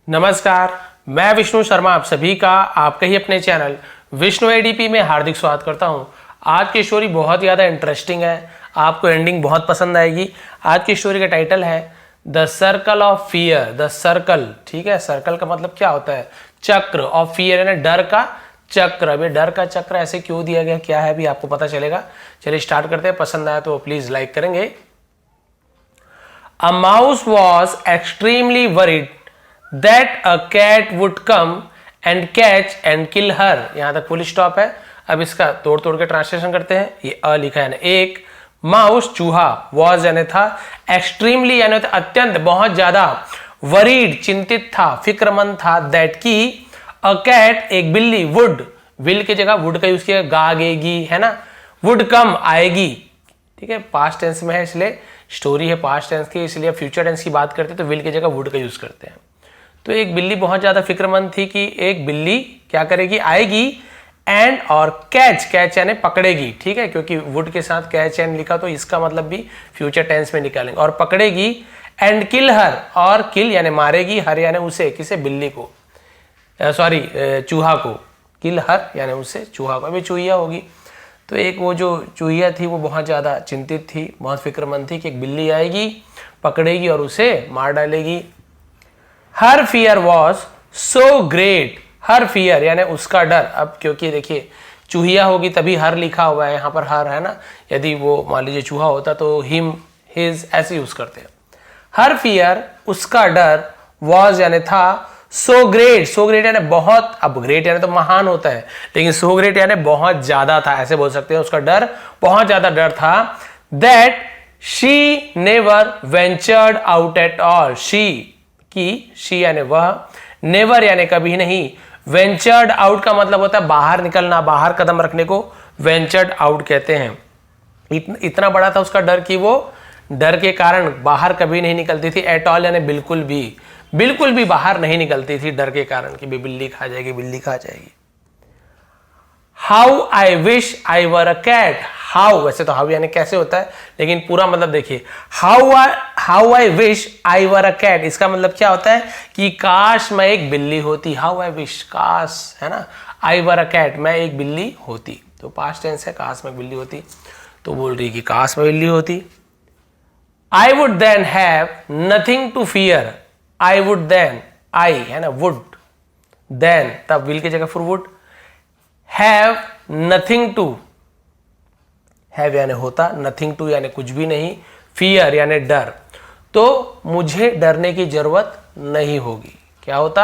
नमस्कार, मैं विष्णु शर्मा आप सभी का आपके ही अपने चैनल विष्णु एडीपी में हार्दिक स्वागत करता हूं। आज की स्टोरी बहुत ज़्यादा इंटरेस्टिंग है, आपको एंडिंग बहुत पसंद आएगी। आज की स्टोरी का टाइटल है the circle of fear. The circle, ठीक है, सर्कल का मतलब क्या होता है? चक्र। ऑफ फियर यानी डर का चक्र। अभी डर का चक्र ऐसे क्यों दिया गया, क्या है, अभी आपको पता चलेगा। चलिए स्टार्ट करते हैं। पसंद आया तो प्लीज लाइक करेंगे। A mouse was extremely worried that a cat would come and catch and kill her। यहां तक फुल स्टॉप है। अब इसका तोड़ तोड़ के ट्रांसलेशन करते हैं। ये अ लिखा है ना, एक माउस चूहा, वॉज यानी था, एक्सट्रीमली यानी अत्यंत बहुत ज्यादा, वरीड चिंतित था, फिक्रमंद था, दैट की अ कैट एक बिल्ली, वुड विल की जगह वुड का यूज किया, गागेगी है ना, वुड कम आएगी, ठीक है, पास्ट टेंस में है इसलिए स्टोरी है पास्ट टेंस की, इसलिए फ्यूचर टेंस की बात करते हैं तो विल की जगह वुड का यूज करते हैं। तो एक बिल्ली बहुत ज्यादा फिक्रमंद थी कि एक बिल्ली क्या करेगी, आएगी, एंड और कैच यानी पकड़ेगी, ठीक है, क्योंकि वुड के साथ कैच एंड लिखा तो इसका मतलब भी फ्यूचर टेंस में निकालेंगे, और पकड़ेगी, एंड किल हर, और किल यानी मारेगी, हर यानी उसे, किसे, बिल्ली को, सॉरी चूहा को, किल हर यानी उसे, चूहा को, अभी चूहिया होगी। तो एक वो जो चूहिया थी वो बहुत ज़्यादा चिंतित थी, बहुत फिक्रमंद थी कि एक बिल्ली आएगी, पकड़ेगी और उसे मार डालेगी। हर फियर वॉज सो ग्रेट। हर फियर यानी उसका डर। अब क्योंकि देखिए चूहिया होगी तभी हर लिखा हुआ है, यहाँ पर हर है ना, यदि वो मान लीजिए चूहा होता तो हिम, हिज ऐसे यूज करते हैं। हर फियर उसका डर, वॉज यानी था, सो ग्रेट यानी बहुत, अब ग्रेट यानी तो महान होता है, लेकिन सो ग्रेट यानी बहुत ज्यादा था, ऐसे बोल सकते हैं, उसका डर बहुत ज्यादा डर था, that she never ventured out at all. She यानी वह, नेवर यानी कभी नहीं, वेंचर्ड आउट का मतलब होता है बाहर निकलना, बाहर कदम रखने को वेंचर्ड आउट कहते हैं। इतना बड़ा था उसका डर कि वो डर के कारण बाहर कभी नहीं निकलती थी। एट ऑल यानी बिल्कुल भी बाहर नहीं निकलती थी डर के कारण कि बिल्ली खा जाएगी। How I wish I were a cat. How, वैसे तो हाउ यानी कैसे होता है, लेकिन पूरा मतलब देखिए, how I wish I were a cat, इसका मतलब क्या होता है कि काश मैं एक बिल्ली होती। हाउ आई विश, काश है ना, आई वर अ कैट, मैं एक बिल्ली होती, तो पास्ट टेंस है, काश मैं बिल्ली होती। तो बोल रही कि काश मैं बिल्ली होती। I would then have nothing to fear. I would then, I है ना, वुड, देन तब विल की जगह फिर would, have nothing to, have यानी होता, नथिंग टू यानी कुछ भी नहीं, फियर यानी डर, तो मुझे डरने की जरूरत नहीं होगी। क्या होता,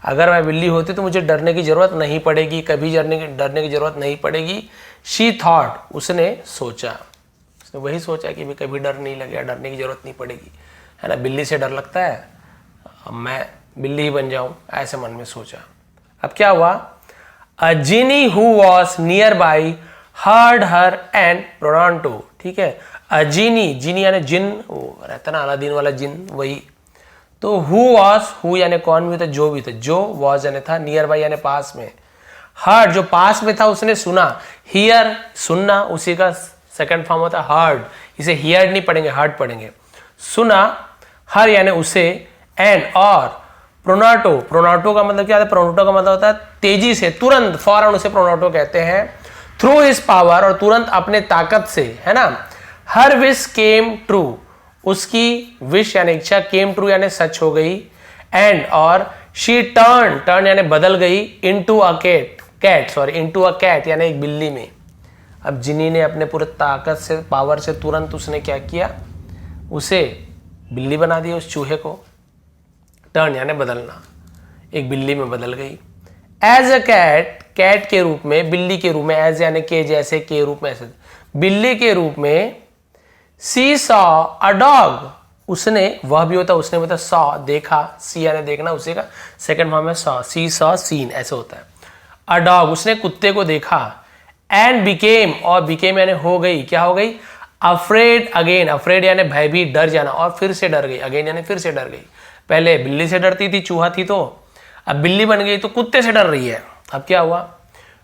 अगर मैं बिल्ली होती तो मुझे डरने की जरूरत नहीं पड़ेगी, कभी डरने की जरूरत नहीं पड़ेगी। शी थॉट, उसने सोचा, उसने वही सोचा कि भी कभी डर नहीं लगेगा, डरने की जरूरत नहीं पड़ेगी, है ना, बिल्ली से डर लगता है, अब मैं बिल्ली ही बन जाऊं, ऐसे मन में सोचा। अब क्या हुआ, uh Ginny who was nearby heard her and pronounced, ठीक है, अ जिनी यानी जिन, वो रहता ना अलादीन वाला जिन, वही। तो हु वॉज, हु यानी कौन भी था, जो भी था, जो वॉज यानी था, नियर बाई यानी पास में, हर्ड जो पास में था उसने सुना, हियर सुनना, उसी का सेकंड फॉर्म होता है हर्ड, इसे हियर नहीं पढ़ेंगे, हर्ड पढ़ेंगे। सुना, हर यानी उसे, एंड और प्रोनाटो का मतलब क्या होता है, प्रोनाटो का मतलब होता है तेजी से, तुरंत, फौरन, उसे प्रोनाटो कहते हैं। थ्रू हिज पावर, और तुरंत अपने ताकत से, है ना। हर विश केम ट्रू, उसकी विश यानी इच्छा, केम ट्रू यानी सच हो गई, एंड और शी टर्न यानी बदल गई, इनटू अ कैट यानी एक बिल्ली में। अब जिनी ने अपने पूरे ताकत से, पावर से तुरंत उसने क्या किया, उसे बिल्ली बना दिया, उस चूहे को। टर्न यानी बदलना, एक बिल्ली में बदल गई। एज अ कैट के रूप में, बिल्ली के रूप में, एज यानी के जैसे, के रूप में ऐसे, बिल्ली के रूप में। सी सॉ अ डॉग, उसने, वह भी होता, उसने होता सॉ, देखा, सी यानी देखना, उसी का सेकंड फॉर्म है सॉ, सी सॉ सीन ऐसे होता है। अ डॉग, उसने कुत्ते को देखा। एंड बिकेम, और बिकेम यानी हो गई, क्या हो गई, अफ्रेड अगेन, अफ्रेड यानी भयभीत, डर जाना, और फिर से डर गई, अगेन यानी फिर से डर गई। पहले बिल्ली से डरती थी, चूहा थी, तो अब बिल्ली बन गई तो कुत्ते से डर रही है। अब क्या हुआ,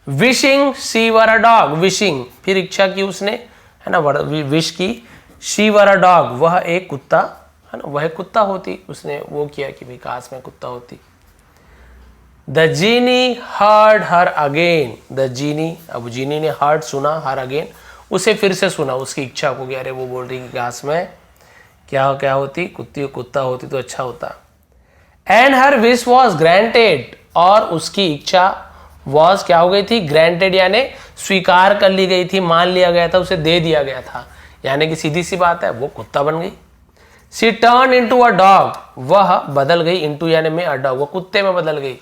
wishing she were a dog, wishing फिर इच्छा की उसने, है ना, विश की, शी वर अ डॉग, वह एक कुत्ता, है ना, वह कुत्ता होती, उसने वो किया कि भाई काश में कुत्ता होती। The genie heard her again, the genie, अब जीनी ने हर्ड सुना, हर अगेन उसे फिर से सुना, उसकी इच्छा को, अरे वो बोल रही कि घास में क्या क्या होती, कुत्ता होती तो अच्छा होता। And her wish was granted, और उसकी इच्छा वॉज क्या हो गई थी, ग्रांटेड यानी स्वीकार कर ली गई थी, मान लिया गया था, उसे दे दिया गया था, यानी कि सीधी सी बात है वो कुत्ता बन गई। She turn into a dog, वह बदल गई, इनटू यानी में अ डॉग, वो कुत्ते में बदल गई,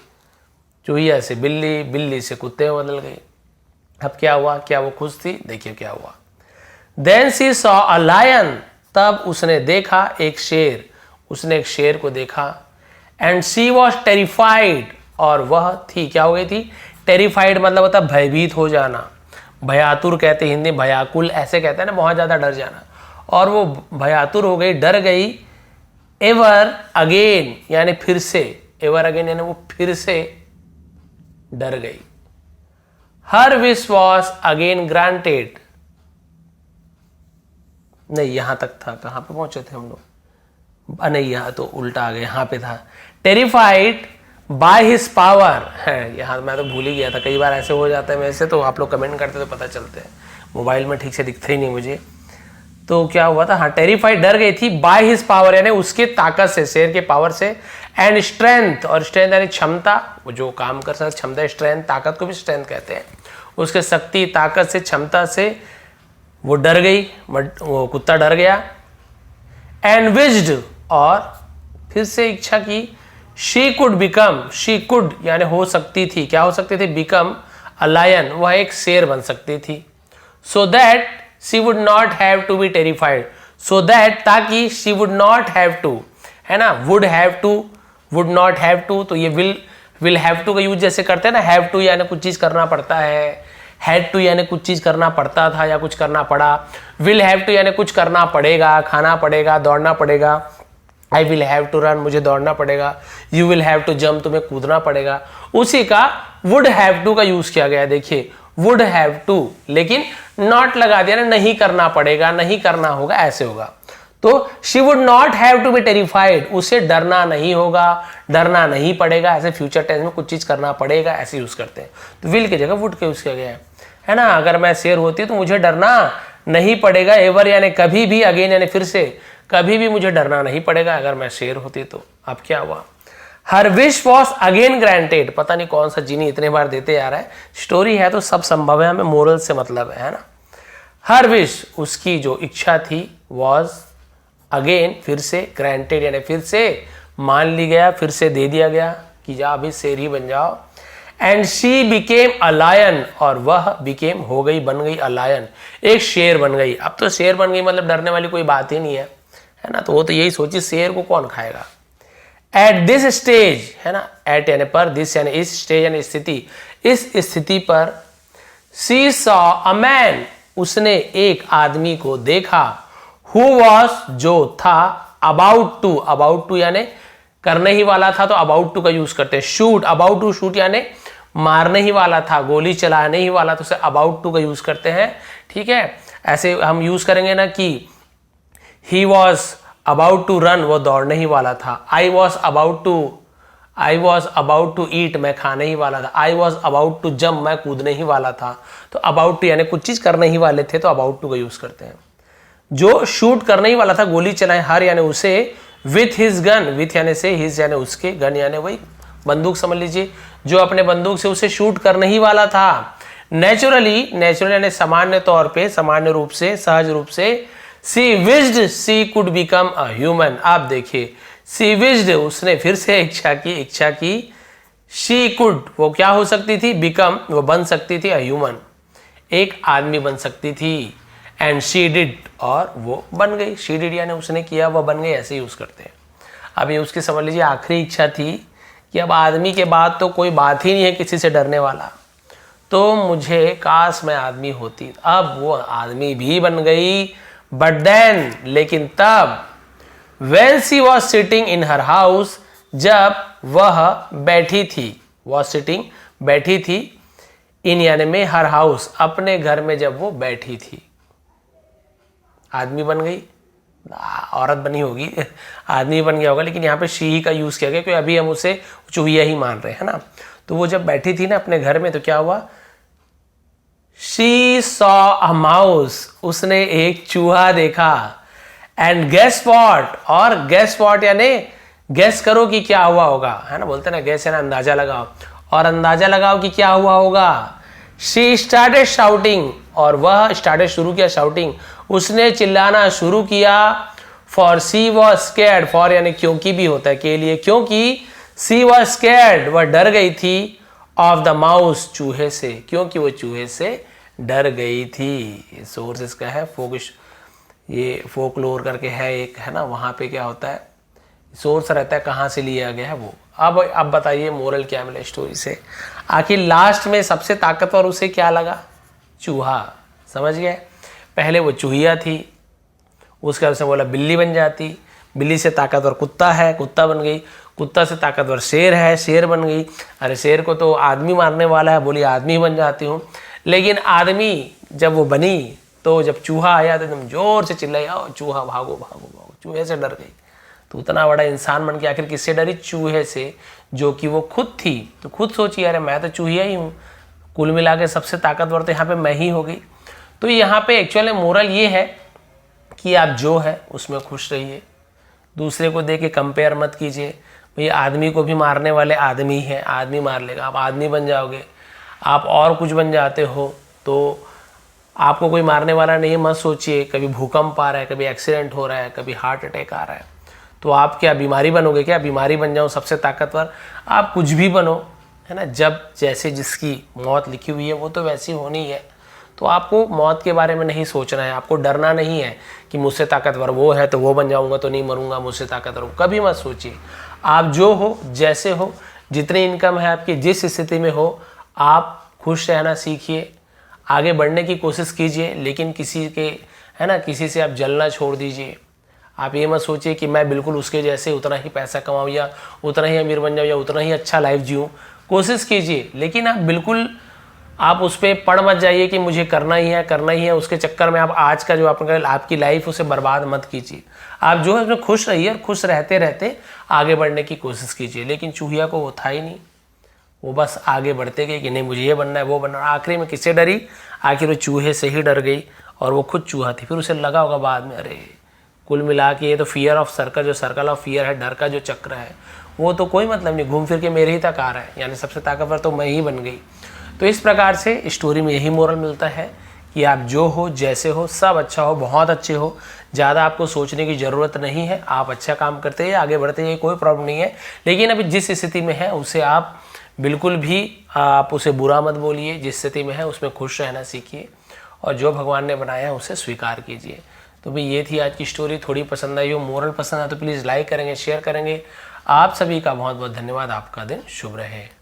चूहिया से बिल्ली, बिल्ली से कुत्ते में बदल गई। अब क्या हुआ, क्या वो खुश थी, देखिए क्या हुआ। Then she saw a lion, तब उसने देखा एक शेर, उसने एक शेर को देखा। एंड शी वॉज टेरिफाइड, और वह थी, क्या हो गई थी, टेरिफाइड मतलब होता है भयभीत हो जाना, भयातुर कहते हिंदी, भयाकुल ऐसे कहते हैं ना, बहुत ज्यादा डर जाना, और वो भयातुर हो गई, डर गई। एवर अगेन यानी फिर से, एवर अगेन यानी वो फिर से डर गई। हर विश वॉज अगेन ग्रांटेड, नहीं यहां तक था, कहां पे पहुंचे थे हम लोग, नहीं यहां तो उल्टा आ गए, यहां पे था। टेरिफाइड बाय हिज पावर है, यहां मैं तो भूल ही गया था, कई बार ऐसे हो जाता है मेरे से, तो आप लोग कमेंट करते तो पता चलते हैं, मोबाइल में ठीक से दिखते ही नहीं मुझे। तो क्या हुआ था, हाँ टेरिफाइड डर गई थी, बाय हिज पावर यानी उसके ताकत से, शेर के पावर से। एंड स्ट्रेंथ, और स्ट्रेंथ यानी क्षमता, वो जो काम कर सकता, क्षमता, स्ट्रेंथ, ताकत को भी स्ट्रेंथ कहते हैं, उसके शक्ति, ताकत से, क्षमता से वो डर गई, वो कुत्ता डर गया। एंड विज्ड, और फिर से इच्छा की। She could become, she could यानी हो सकती थी, क्या हो सकती थी, बिकम अ लायन, वह एक शेर बन सकती थी। So that she would not have to be terrified, so that ताकि, she would not have to है ना, would have to, would not have to, तो ये विल हैव टू का यूज जैसे करते हैं ना, हैव टू यानी कुछ चीज करना पड़ता है, हैड टू यानी कुछ चीज करना पड़ता था या कुछ करना पड़ा, विल हैव टू यानी कुछ करना पड़ेगा, खाना पड़ेगा, दौड़ना पड़ेगा। I will have to run, मुझे दौड़ना पड़ेगा। You will have to jump, तुम्हें कूदना पड़ेगा। उसी का वुड हैव टू का यूज किया गया, देखिए वुड हैव टू, लेकिन नॉट लगा दिया ना, नहीं करना पड़ेगा, नहीं करना होगा, ऐसे होगा। तो she would not have to be terrified, उसे डरना नहीं होगा, डरना नहीं पड़ेगा, ऐसे फ्यूचर टेंस में कुछ चीज करना पड़ेगा, ऐसे यूज करते हैं। तो विल की जगह वुड का यूज किया गया है ना। अगर मैं शेर होती तो मुझे डरना नहीं पड़ेगा, एवर यानी कभी भी, अगेन यानी फिर से, कभी भी मुझे डरना नहीं पड़ेगा अगर मैं शेर होती तो। अब क्या हुआ, हर विश वॉज अगेन ग्रांटेड, पता नहीं कौन सा जीनी इतने बार देते आ रहा है, स्टोरी है तो सब संभव है, हमें मोरल से मतलब है ना। हर विश, उसकी जो इच्छा थी, वॉज अगेन फिर से, ग्रांटेड यानी फिर से मान ली गया, फिर से दे दिया गया कि जा अभी शेर ही बन जाओ। And she became a lion, और वह बिकेम हो गई, बन गई अ लायन, एक शेर बन गई। अब तो शेर बन गई मतलब डरने वाली कोई बात ही नहीं है ना। तो वो तो यही सोची शेर को कौन खाएगा। एट दिस स्टेज है ना, एट यानी पर, दिस यानी इस, स्टेज यानी स्थिति, इस स्थिति पर। शी सॉ अ मैन, उसने एक आदमी को देखा। हु वॉज, जो था। अबाउट टू, अबाउट टू यानी करने ही वाला था, तो अबाउट टू का यूज करते हैं। शूट, अबाउट टू शूट यानी मारने ही वाला था, गोली चलाने ही वाला, तो उसे अबाउट टू का यूज करते हैं। ठीक है, ऐसे हम यूज करेंगे ना कि he was about to run, वो दौड़ने ही वाला था। I was about to eat, मैं खाने ही वाला था। I was about to jump, मैं कूदने ही वाला था। तो अबाउट टू यानी कुछ चीज करने ही वाले थे, तो अबाउट टू का यूज करते हैं। जो शूट करने ही वाला था, गोली चलाए, हर यानी उसे, विथ हिज गन, विथ यानी से, हिज यानी उसके, गन यानी वही बंदूक समझ लीजिए, जो अपने बंदूक से उसे शूट करने ही वाला था। नेचुरली, नेचुरल यानी सामान्य तौर पे, सामान्य रूप से, सहज रूप से। सी विज्ड सी कुड बिकम अ ह्यूमन, आप देखिए सी विज्ड, उसने फिर से इच्छा की। शी कुड, वो क्या हो सकती थी, बिकम, वो बन सकती थी, अ ह्यूमन, एक आदमी बन सकती थी। एंड शी डिड, और वो बन गई। शी डिड यानी उसने किया, वह बन गई, ऐसे यूज करते हैं। अब ये उसकी समझ लीजिए आखिरी इच्छा थी कि अब आदमी के बाद तो कोई बात ही नहीं है किसी से डरने वाला, तो मुझे काश मैं आदमी होती। अब वो आदमी भी बन गई। बट देन, लेकिन तब, when she was sitting in her house, जब वह बैठी थी, was sitting बैठी थी, इन यानी में हर हाउस, अपने घर में जब वो बैठी थी। आदमी बन गई, औरत बनी होगी, आदमी बन गया होगा, लेकिन यहाँ पे शी का यूज किया गया क्योंकि अभी हम उसे चूहिया ही मान रहे हैं ना। तो वो जब बैठी थी ना अपने घर में तो क्या हुआ, शी सॉ अ माउस, उसने एक चूहा देखा। एंड गेस व्हाट, और गेस व्हाट यानी गेस करो कि क्या हुआ होगा, है ना, बोलते ना गेस है ना अंदाजा लगाओ, और अंदाजा लगाओ कि क्या हुआ होगा। शी स्टार्टेड शाउटिंग, और वह स्टार्टेड शुरू किया शाउटिंग, उसने चिल्लाना शुरू किया। For she was scared, for यानी क्योंकि भी होता है के लिए, क्योंकि सी वॉज स्कैर्ड, वह डर गई थी, ऑफ द माउस, चूहे से, क्योंकि वो चूहे से डर गई थी। सोर्स इसका है ये फोकलोर करके है एक, है ना, वहां पे क्या होता है सोर्स रहता है कहाँ से लिया गया है वो। अब बताइए मोरल क्या मिला स्टोरी से। आखिर लास्ट में सबसे ताकतवर उसे क्या लगा, चूहा, समझ गए। पहले वो चूहिया थी, उसके बाद उसने बोला बिल्ली बन जाती, बिल्ली से ताकतवर कुत्ता है, कुत्ता बन गई, कुत्ता से ताकतवर शेर है, शेर बन गई, अरे शेर को तो आदमी मारने वाला है, बोली आदमी बन जाती हूँ। लेकिन आदमी जब वो बनी तो जब चूहा आया तो एकदम जोर से चिल्लाई, आओ चूहा भागो भागो भागो, चूहे से डर गई। तो उतना बड़ा इंसान बन के आखिर किससे डरी, चूहे से, जो कि वो खुद थी। तो खुद सोची अरे मैं तो चूहिया ही हूँ, कुल मिला के सबसे ताकतवर तो यहाँ पे मैं ही हो गई। तो यहाँ पे एक्चुअली मोरल ये है कि आप जो है उसमें खुश रहिए, दूसरे को देख के कंपेयर मत कीजिए। भाई आदमी को भी मारने वाले आदमी हैं, आदमी मार लेगा, आप आदमी बन जाओगे, आप और कुछ बन जाते हो तो आपको कोई मारने वाला नहीं है, मत सोचिए। कभी भूकंप आ रहा है, कभी एक्सीडेंट हो रहा है, कभी हार्ट अटैक आ रहा है, तो आप क्या बीमारी बनोगे क्या, बीमारी बन जाओ सबसे ताकतवर, आप कुछ भी बनो, है ना। जब जैसे जिसकी मौत लिखी हुई है वो तो वैसी होनी है। तो आपको मौत के बारे में नहीं सोचना है, आपको डरना नहीं है कि मुझसे ताकतवर वो है तो वो बन जाऊंगा तो नहीं मरूंगा, मुझसे ताकतवर कभी मत सोचिए। आप जो हो, जैसे हो, जितनी इनकम है आपकी, जिस स्थिति में हो, आप खुश रहना सीखिए, आगे बढ़ने की कोशिश कीजिए। लेकिन किसी के, है ना, किसी से आप जलना छोड़ दीजिए। आप ये मत सोचिए कि मैं बिल्कुल उसके जैसे उतना ही पैसा कमाऊँ या उतना ही अमीर बन जाऊँ या उतना ही अच्छा लाइफ जीऊँ, कोशिश कीजिए। लेकिन आप बिल्कुल आप उस पर पड़ मत जाइए कि मुझे करना ही है, उसके चक्कर में आप आज का जो आपकी लाइफ उसे बर्बाद मत कीजिए। आप जो है उसमें खुश रहिए और खुश रहते रहते आगे बढ़ने की कोशिश कीजिए। लेकिन चूहिया को वो था ही नहीं, वो बस आगे बढ़ते गए कि नहीं मुझे ये बनना है वो बनना है। आखिरी में किससे डरी, आखिर वो चूहे से ही डर गई, और वो खुद चूहा थी। फिर उसे लगा होगा बाद में अरे कुल मिला के ये तो फियर ऑफ सर्कल, जो सर्कल ऑफ फियर है, डर का जो चक्र है, वो तो कोई मतलब नहीं, घूम फिर के मेरे ही तक आ रहा है, यानी सबसे ताकतवर तो मैं ही बन गई। तो इस प्रकार से स्टोरी में यही मोरल मिलता है कि आप जो हो, जैसे हो, सब अच्छा हो, बहुत अच्छे हो, ज़्यादा आपको सोचने की ज़रूरत नहीं है। आप अच्छा काम करते हैं, आगे बढ़ते हैं, कोई प्रॉब्लम नहीं है। लेकिन अभी जिस स्थिति में है उसे आप बिल्कुल भी आप उसे बुरा मत बोलिए, जिस स्थिति में है उसमें खुश रहना सीखिए, और जो भगवान ने बनाया है उसे स्वीकार कीजिए। तो भाई ये थी आज की स्टोरी। थोड़ी पसंद आई हो, मोरल पसंद आए तो प्लीज़ लाइक करेंगे, शेयर करेंगे। आप सभी का बहुत बहुत धन्यवाद। आपका दिन शुभ रहे।